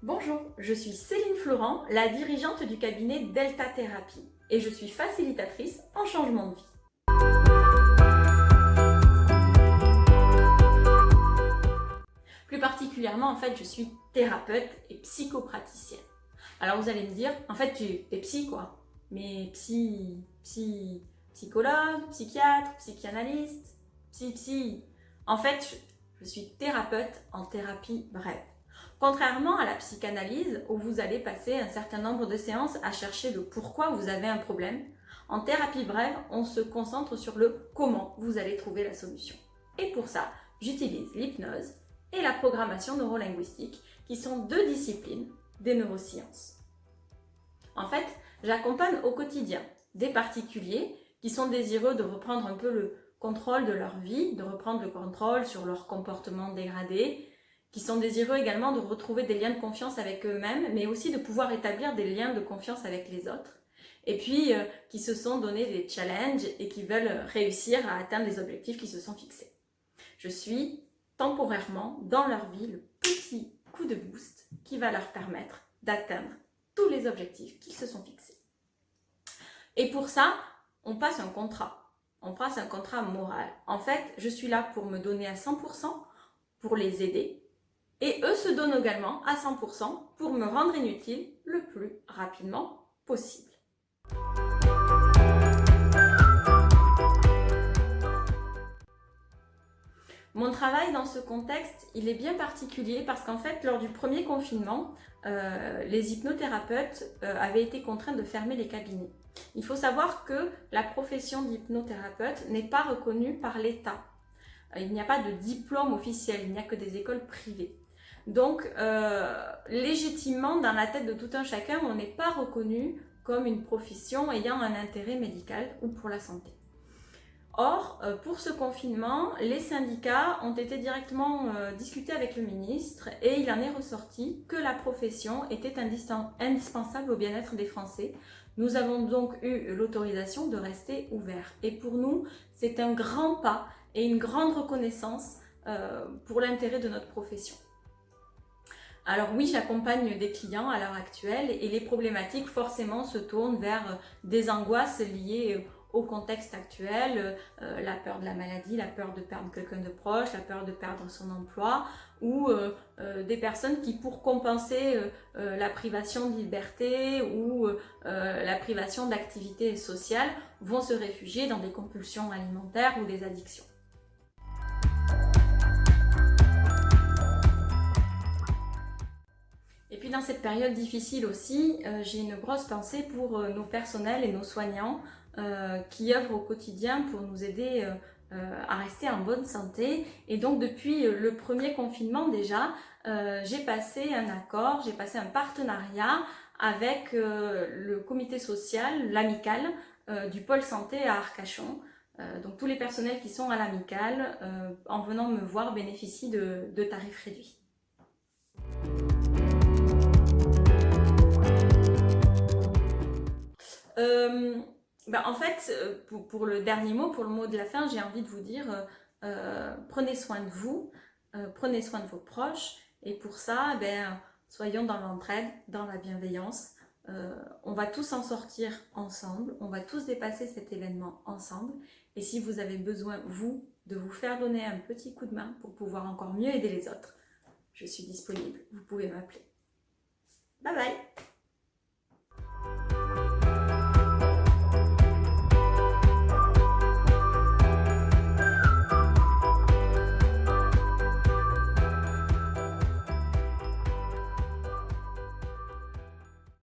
Bonjour, je suis Céline Florent, la dirigeante du cabinet Delta Thérapie et je suis facilitatrice en changement de vie. Plus particulièrement, je suis thérapeute et psychopraticienne. Alors vous allez me dire, en fait, tu es psy quoi? Mais psychologue, psychiatre, psychanalyste, psy. En fait, je suis thérapeute en thérapie brève. Contrairement à la psychanalyse, où vous allez passer un certain nombre de séances à chercher le pourquoi vous avez un problème, en thérapie brève, on se concentre sur le comment vous allez trouver la solution. Et pour ça, j'utilise l'hypnose et la programmation neurolinguistique, qui sont deux disciplines des neurosciences. En fait, j'accompagne au quotidien des particuliers qui sont désireux de reprendre un peu le contrôle de leur vie, de reprendre le contrôle sur leur comportement dégradé, qui sont désireux également de retrouver des liens de confiance avec eux-mêmes, mais aussi de pouvoir établir des liens de confiance avec les autres, et puis qui se sont donné des challenges et qui veulent réussir à atteindre les objectifs qui se sont fixés. Je suis temporairement dans leur vie le petit coup de boost qui va leur permettre d'atteindre tous les objectifs qu'ils se sont fixés. Et pour ça, on passe un contrat. On passe un contrat moral. En fait, je suis là pour me donner à 100%, pour les aider. Et eux se donnent également à 100% pour me rendre inutile le plus rapidement possible. Mon travail dans ce contexte, il est bien particulier parce qu'en fait, lors du premier confinement, les hypnothérapeutes avaient été contraints de fermer les cabinets. Il faut savoir que la profession d'hypnothérapeute n'est pas reconnue par l'État. Il n'y a pas de diplôme officiel, il n'y a que des écoles privées. Donc, légitimement, dans la tête de tout un chacun, on n'est pas reconnu comme une profession ayant un intérêt médical ou pour la santé. Or, pour ce confinement, les syndicats ont été directement discutés avec le ministre et il en est ressorti que la profession était indispensable au bien-être des Français. Nous avons donc eu l'autorisation de rester ouverts. Et pour nous, c'est un grand pas et une grande reconnaissance pour l'intérêt de notre profession. Alors oui, j'accompagne des clients à l'heure actuelle et les problématiques forcément se tournent vers des angoisses liées au contexte actuel, la peur de la maladie, la peur de perdre quelqu'un de proche, la peur de perdre son emploi, ou des personnes qui, pour compenser la privation de liberté ou la privation d'activité sociale, vont se réfugier dans des compulsions alimentaires ou des addictions. Et puis dans cette période difficile aussi, j'ai une grosse pensée pour nos personnels et nos soignants qui œuvrent au quotidien pour nous aider à rester en bonne santé. Et donc depuis le premier confinement déjà, j'ai passé un accord, j'ai passé un partenariat avec le comité social, l'amicale du pôle santé à Arcachon. Donc tous les personnels qui sont à l'amicale, en venant me voir, bénéficient de tarifs réduits. En fait, pour le dernier mot, pour le mot de la fin, j'ai envie de vous dire prenez soin de vous, prenez soin de vos proches, et pour ça, soyons dans l'entraide, dans la bienveillance. On va tous en sortir ensemble, on va tous dépasser cet événement ensemble, et si vous avez besoin, vous, de vous faire donner un petit coup de main pour pouvoir encore mieux aider les autres, je suis disponible, vous pouvez m'appeler. Bye bye!